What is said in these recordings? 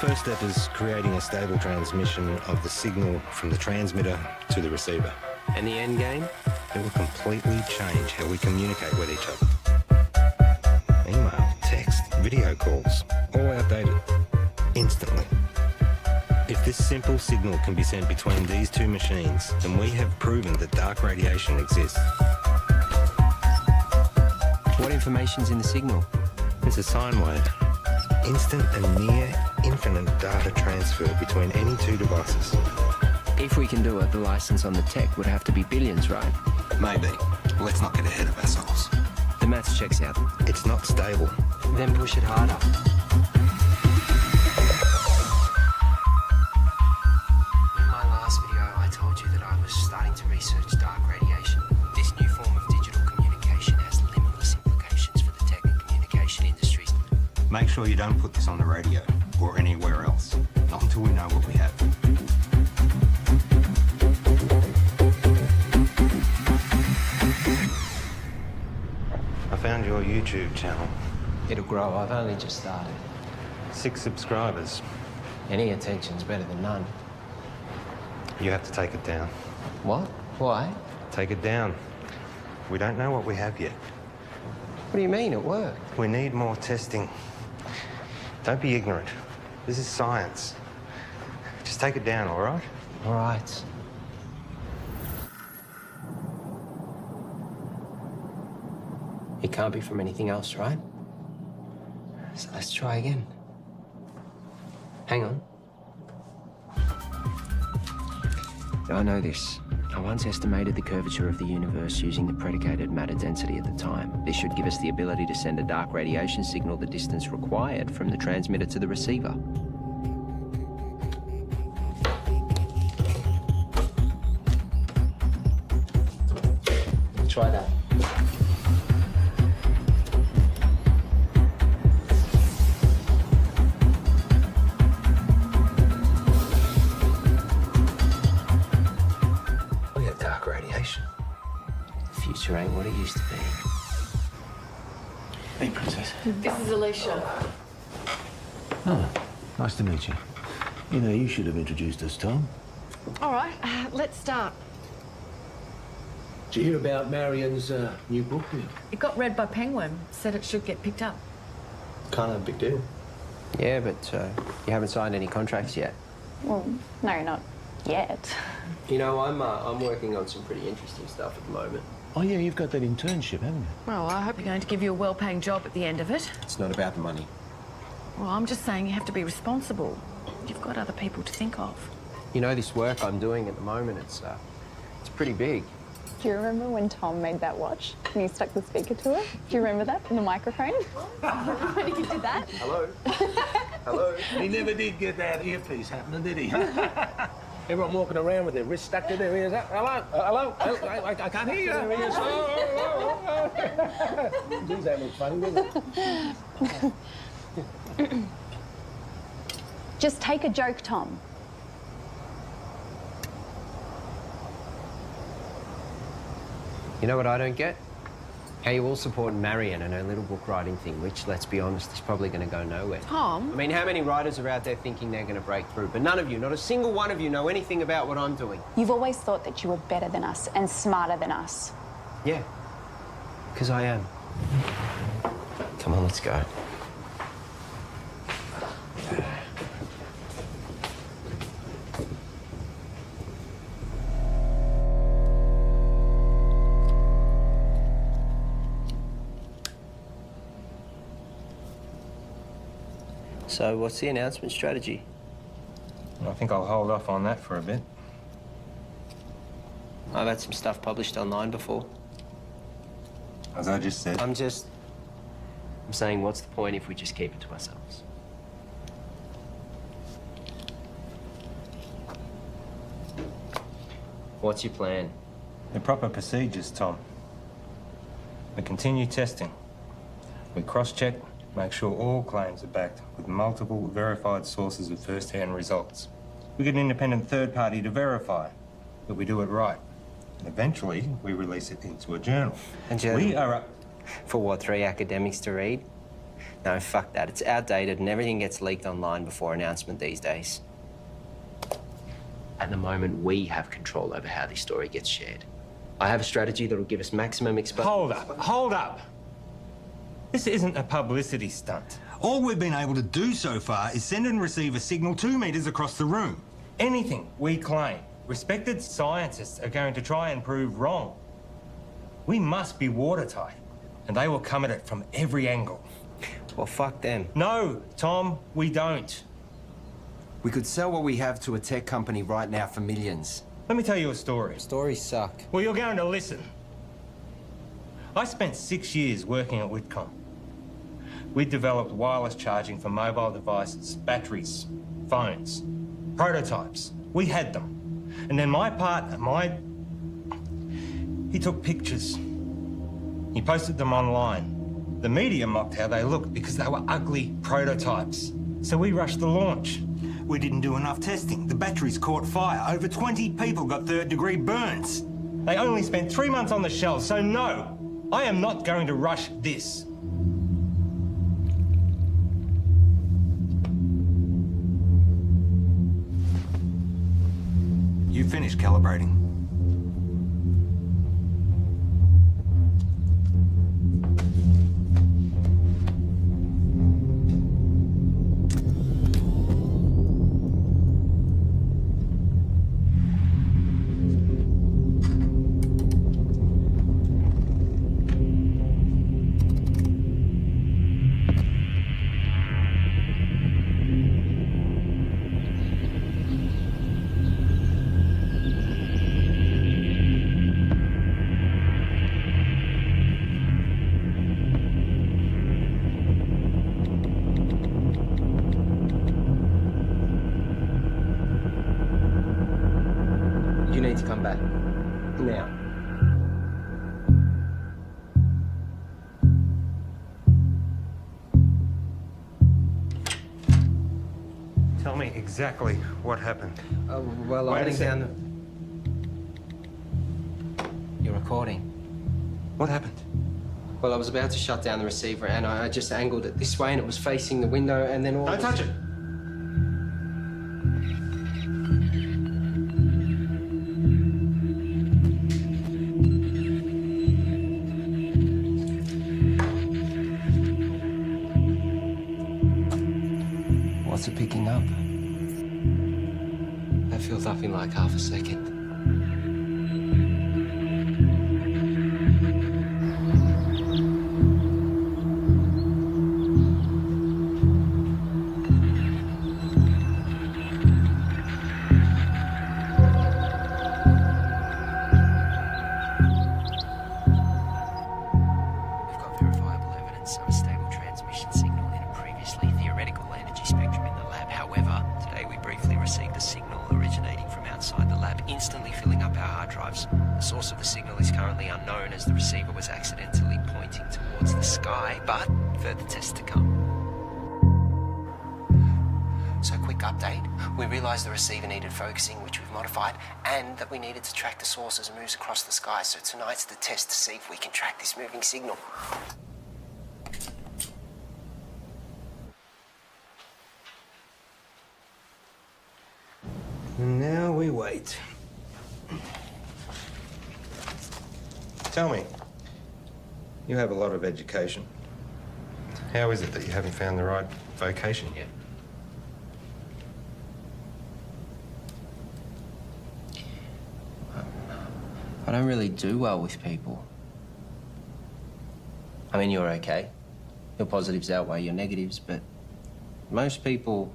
first step is creating a stable transmission of the signal from the transmitter to the receiver. And the end game? It will completely change how we communicate with each other. Email, text, video calls, all outdated, instantly. If this simple signal can be sent between these two machines, then we have proven that dark radiation exists. What information's in the signal? It's a sine wave. Instant and near infinite data transfer between any two devices. If we can do it, the license on the tech would have to be billions, right? Maybe. Let's not get ahead of ourselves. The maths checks out. It's not stable. Then push it harder. In my last video, I told you that I was starting to research dark radiation. This new form of digital communication has limitless implications for the tech and communication industries. Make sure you don't put this on the radio or anywhere else. Not until we know what we have. I found your YouTube channel. It'll grow. I've only just started. 6 subscribers. Any attention's better than none. You have to take it down. What? Why? Take it down. We don't know what we have yet. What do you mean? It worked. We need more testing. Don't be ignorant. This is science. Just take it down, all right? All right. It can't be from anything else, right? So let's try again. Hang on. I know this. I once estimated the curvature of the universe using the predicated matter density at the time. This should give us the ability to send a dark radiation signal the distance required from the transmitter to the receiver. Try that. We have dark radiation. The future ain't what it used to be. Hey, Princess. This is Alicia. Oh, nice to meet you. You know, you should have introduced us, Tom. All right, let's start. Did you hear about Marion's new book deal? It got read by Penguin. Said it should get picked up. Kind of a big deal. Yeah, but you haven't signed any contracts yet. Well, no, not yet. You know, I'm working on some pretty interesting stuff at the moment. Oh, yeah, you've got that internship, haven't you? Well, I hope you're going to give you a well-paying job at the end of it. It's not about the money. Well, I'm just saying you have to be responsible. You've got other people to think of. You know, this work I'm doing at the moment, it's pretty big. Do you remember when Tom made that watch and you stuck the speaker to it? Do you remember that in the microphone? When you did that? Hello? Hello? He never did get that earpiece happening, did he? Everyone walking around with their wrists stuck to their ears. Hello? Hello? I can't hear you. Geez, that looks funny, doesn't it? Just take a joke, Tom. You know what I don't get? How you all support Marion and her little book writing thing, which, let's be honest, is probably going to go nowhere. Tom? I mean, how many writers are out there thinking they're going to break through? But none of you, not a single one of you, know anything about what I'm doing. You've always thought that you were better than us and smarter than us. Yeah, because I am. Come on, let's go. So, what's the announcement strategy? I think I'll hold off on that for a bit. I've had some stuff published online before. As I just said. I'm saying, what's the point if we just keep it to ourselves? What's your plan? The proper procedures, Tom. We continue testing. We cross-check, make sure all claims are backed with multiple verified sources of first-hand results. We get an independent third party to verify that we do it right. And eventually, we release it into a journal. A journal? We are up... For what, 3 academics to read? No, fuck that. It's outdated and everything gets leaked online before announcement these days. At the moment, we have control over how this story gets shared. I have a strategy that'll give us maximum exposure. Hold up. This isn't a publicity stunt. All we've been able to do so far is send and receive a signal 2 meters across the room. Anything we claim, respected scientists are going to try and prove wrong. We must be watertight, and they will come at it from every angle. Well, fuck them. No, Tom, we don't. We could sell what we have to a tech company right now for millions. Let me tell you a story. Stories suck. Well, you're going to listen. I spent 6 years working at Whitcomb. We developed wireless charging for mobile devices, batteries, phones, prototypes. We had them. And then my partner, he took pictures. He posted them online. The media mocked how they looked because they were ugly prototypes. So we rushed the launch. We didn't do enough testing. The batteries caught fire. Over 20 people got third-degree burns. They only spent 3 months on the shelves, so no, I am not going to rush this. You finished calibrating. You need to come back. Now. Tell me exactly what happened. Well, Wait I'm a getting sec. down. You're recording. What happened? Well, I was about to shut down the receiver and I just angled it this way and it was facing the window and then all... Don't touch it. What's it picking up? That feels up in like half a second. We've got verifiable evidence of a stable transmission signal in a previously theoretical energy spectrum in the lab. However, today we briefly received a signal originating from outside the lab, instantly filling up our hard drives. The source of the signal is currently unknown as the receiver was accidentally pointing towards the sky, but further tests to come. So, quick update. We realised the receiver needed focusing, which we've modified, and that we needed to track the source as it moves across the sky. So tonight's the test to see if we can track this moving signal. And now we wait. Tell me, you have a lot of education. How is it that you haven't found the right vocation yet? I don't really do well with people. I mean, you're okay. Your positives outweigh your negatives, but most people,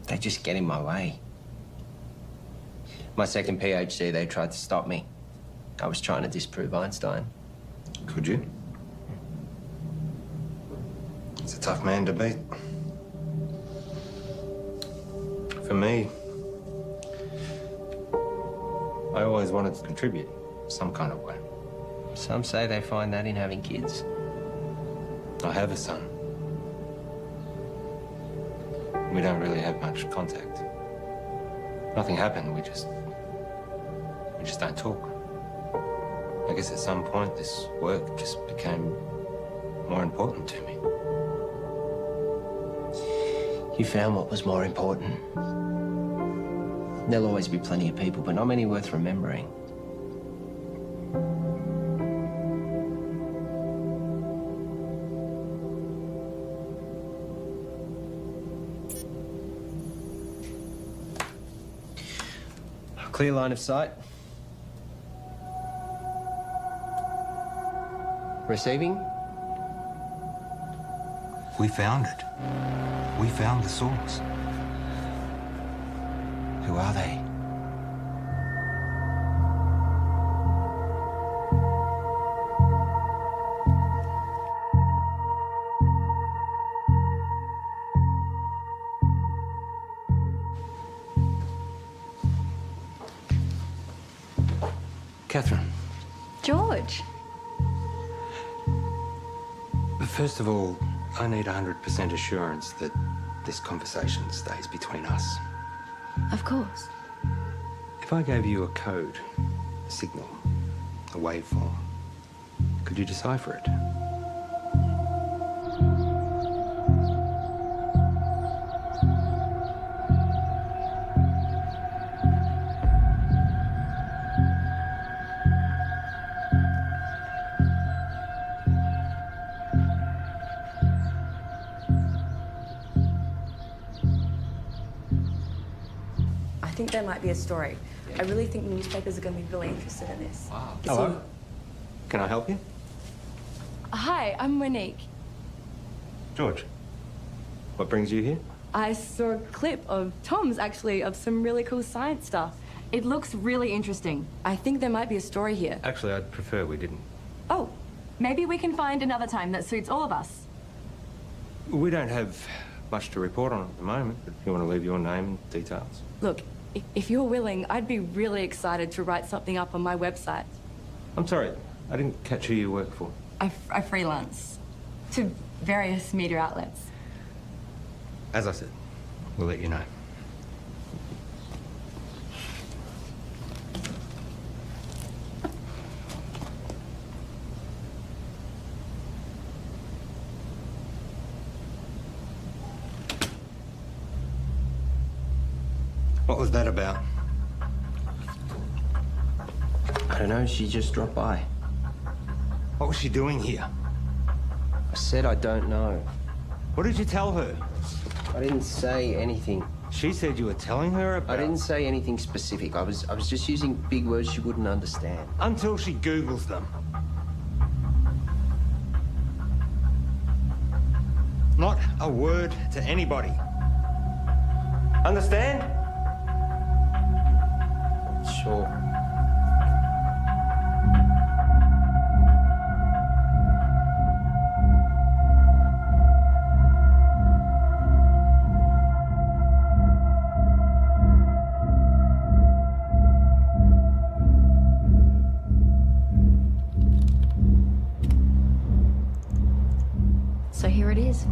they just get in my way. My second PhD, they tried to stop me. I was trying to disprove Einstein. Could you? It's a tough man to beat. For me, I always wanted to contribute some kind of way. Some say they find that in having kids. I have a son. We don't really have much contact. Nothing happened, we just don't talk. I guess at some point this work just became more important to me. You found what was more important. There'll always be plenty of people, but not many worth remembering. Clear line of sight. Receiving? We found it. We found the source. Who are they? Catherine, George. first of all, I need 100% assurance that this conversation stays between us. Of course. If I gave you a code, a signal, a waveform, could you decipher it? I think there might be a story. I really think newspapers are going to be really interested in this. Wow. It's Hello. Can I help you? Hi, I'm Monique. George, what brings you here? I saw a clip of Tom's, actually, of some really cool science stuff. It looks really interesting. I think there might be a story here. Actually, I'd prefer we didn't. Oh, Maybe we can find another time that suits all of us. We don't have much to report on at the moment, but if you want to leave your name and details. look, if you're willing, I'd be really excited to write something up on my website. I'm sorry, I didn't catch who you work for. I freelance to various media outlets. As I said, we'll let you know. What was that about? I don't know, she just dropped by. What was she doing here? I said I don't know. What did you tell her? I didn't say anything. She said you were telling her about... I didn't say anything specific. I was just using big words she wouldn't understand. Until she Googles them. Not a word to anybody. Understand? Sure. So here it is.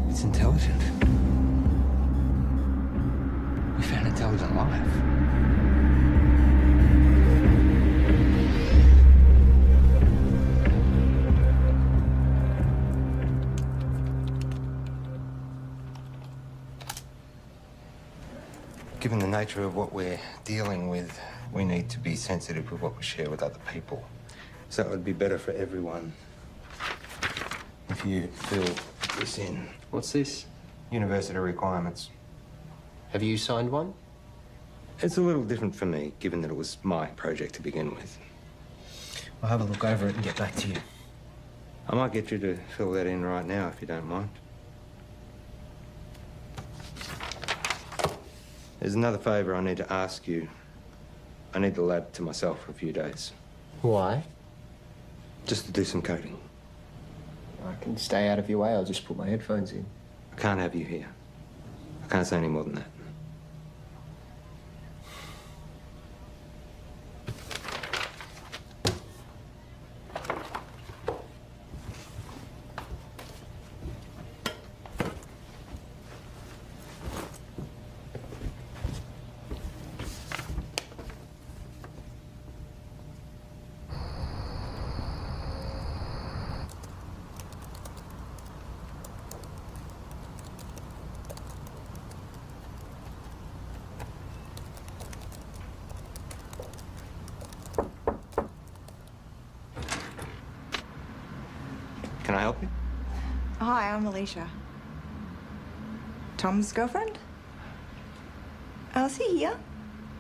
It's intelligent. We found intelligent life. Given the nature of what we're dealing with, we need to be sensitive with what we share with other people. So it would be better for everyone if you fill this in. What's this? University requirements. Have you signed one? It's a little different for me, given that it was my project to begin with. I'll have a look over it and get back to you. I might get you to fill that in right now, if you don't mind. There's another favour I need to ask you. I need the lab to myself for a few days. Why? Just to do some coding. I can stay out of your way. I'll just put my headphones in. I can't have you here. I can't say any more than that. Can I help you? Hi, I'm Alicia. Tom's girlfriend? Oh, is he here?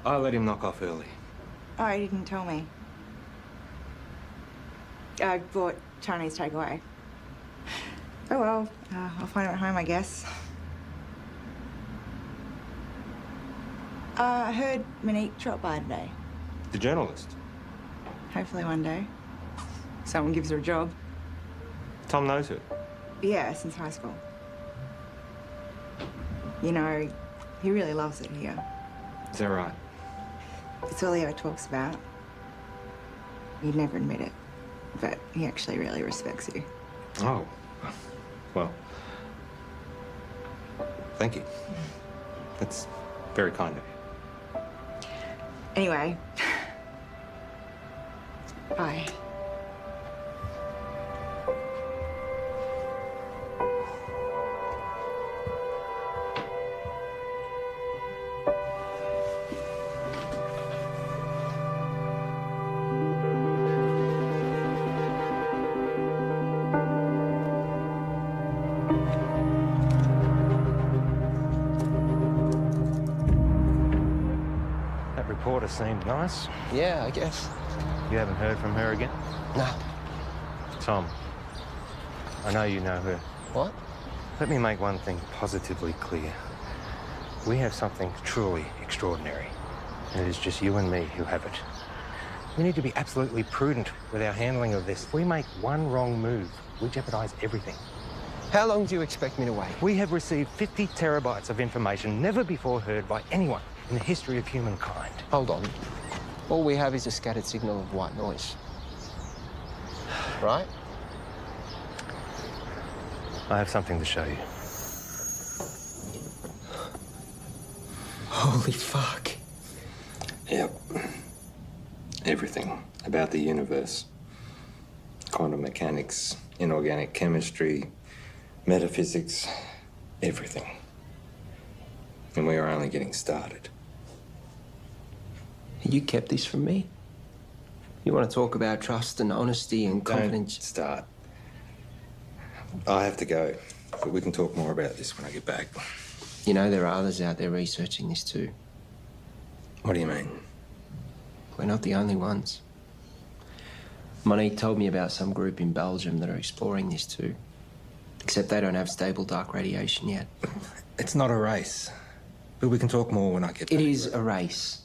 I let him knock off early. Oh, he didn't tell me. I bought Chinese takeaway. Oh well, I'll find him at home, I guess. I heard Monique dropped by today. The journalist. Hopefully one day someone gives her a job. Tom knows her. Yeah, since high school. You know, he really loves it here. Is that right? It's all he ever talks about. He'd never admit it, but he actually really respects you. Oh. Well. Thank you. That's very kind of you. Anyway. Bye. That reporter seemed nice. Yeah, I guess. You haven't heard from her again? No. Tom, I know you know her. What? Let me make one thing positively clear. We have something truly extraordinary, and it is just you and me who have it. We need to be absolutely prudent with our handling of this. If we make one wrong move, we jeopardize everything. How long do you expect me to wait? We have received 50 terabytes of information never before heard by anyone in the history of humankind. Hold on. All we have is a scattered signal of white noise. Right? I have something to show you. Holy fuck. Yep. Everything about the universe. Quantum mechanics, inorganic chemistry, metaphysics, everything. And we are only getting started. You kept this from me? You want to talk about trust and honesty and confidence? Don't start. I have to go, but we can talk more about this when I get back. You know, there are others out there researching this too. What do you mean? We're not the only ones. Monique told me about some group in Belgium that are exploring this too. Except they don't have stable dark radiation yet. It's not a race. But we can talk more when I get back. It is a race.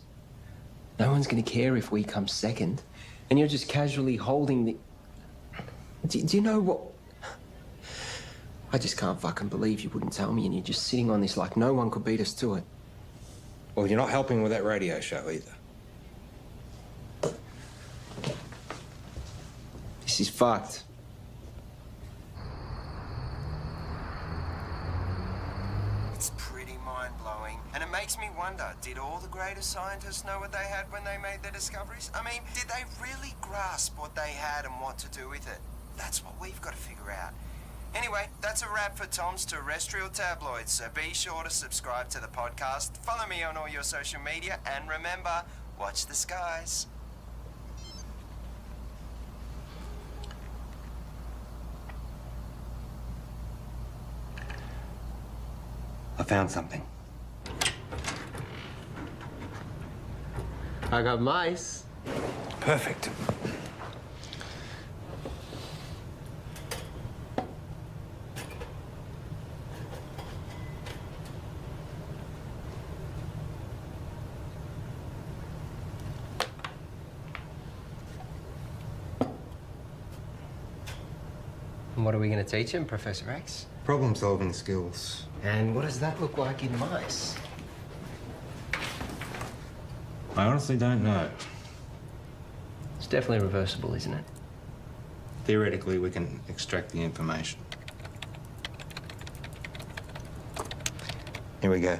No one's going to care if we come second. And you're just casually holding the... Do you know what... I just can't fucking believe you wouldn't tell me, and you're just sitting on this like no one could beat us to it. Well, you're not helping with that radio show either. This is fucked. It's pretty mind-blowing. And it makes me wonder, did all the greatest scientists know what they had when they made their discoveries? I mean, did they really grasp what they had and what to do with it? That's what we've got to figure out. Anyway, that's a wrap for Tom's Terrestrial Tabloids, so be sure to subscribe to the podcast, follow me on all your social media, and remember, watch the skies. I found something. I got mice. Perfect. And what are we going to teach him, Professor X? Problem-solving skills. And what does that look like in mice? I honestly don't know. It's definitely reversible, isn't it? Theoretically, we can extract the information. Here we go.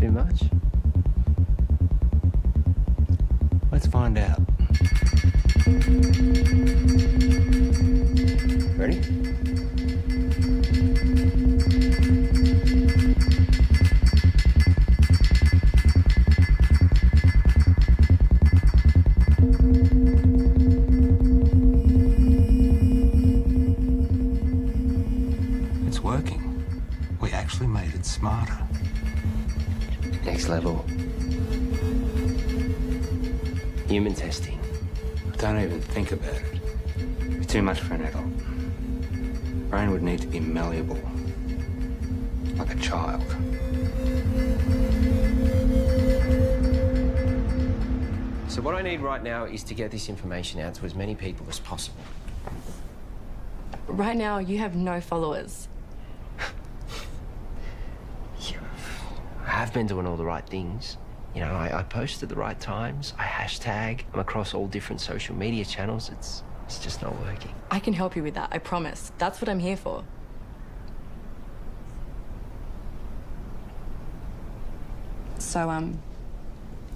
Too much? Let's find out. Ready? It's working. We actually made it smarter. Next level. Human testing. Don't even think about it. It'd be too much for an adult. Brain would need to be malleable, like a child. So what I need right now is to get this information out to as many people as possible. Right now, you have no followers. I have been doing all the right things. You know, I post at the right times, I hashtag, I'm across all different social media channels. It's just not working. I can help you with that, I promise. That's what I'm here for. So,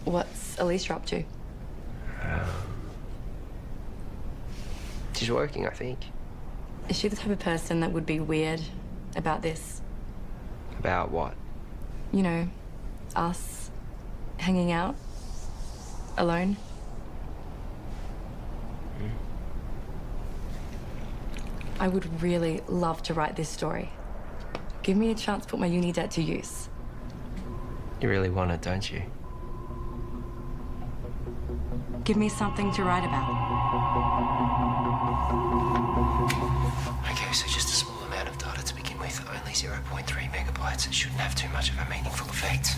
what's Alicia up to? She's working, I think. Is she the type of person that would be weird about this? About what? You know, us hanging out alone? I would really love to write this story. Give me a chance to put my uni debt to use. You really want it, don't you? Give me something to write about. Okay, so just a small amount of data to begin with, only 0.3 megabytes. It shouldn't have too much of a meaningful effect.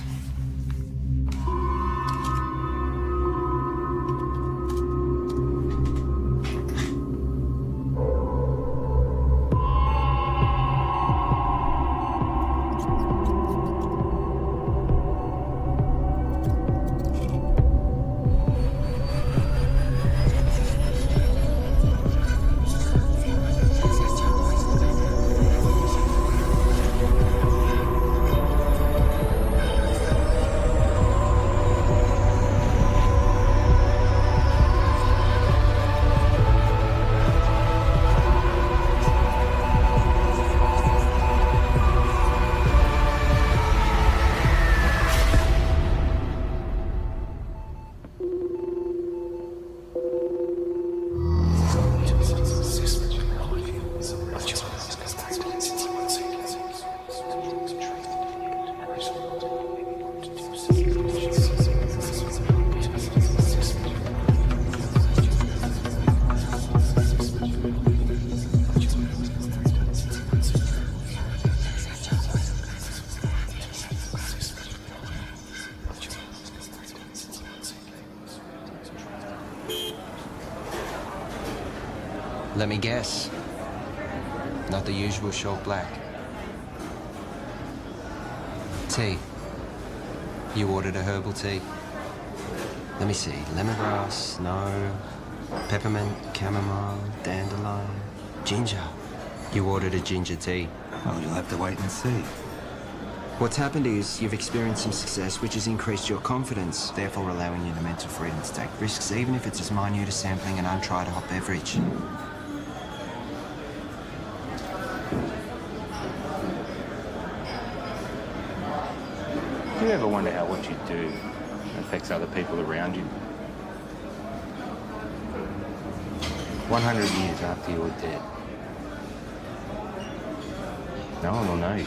Let me guess. Not the usual short black. Tea. You ordered a herbal tea. Let me see. Lemongrass, no. Peppermint, chamomile, dandelion, ginger. You ordered a ginger tea. Well, you'll have to wait and see. What's happened is you've experienced some success, which has increased your confidence, therefore allowing you the mental freedom to take risks, even if it's as minute as sampling an untried hot beverage. Do you ever wonder how what you do affects other people around you? 100 years after you're dead, no one will know you.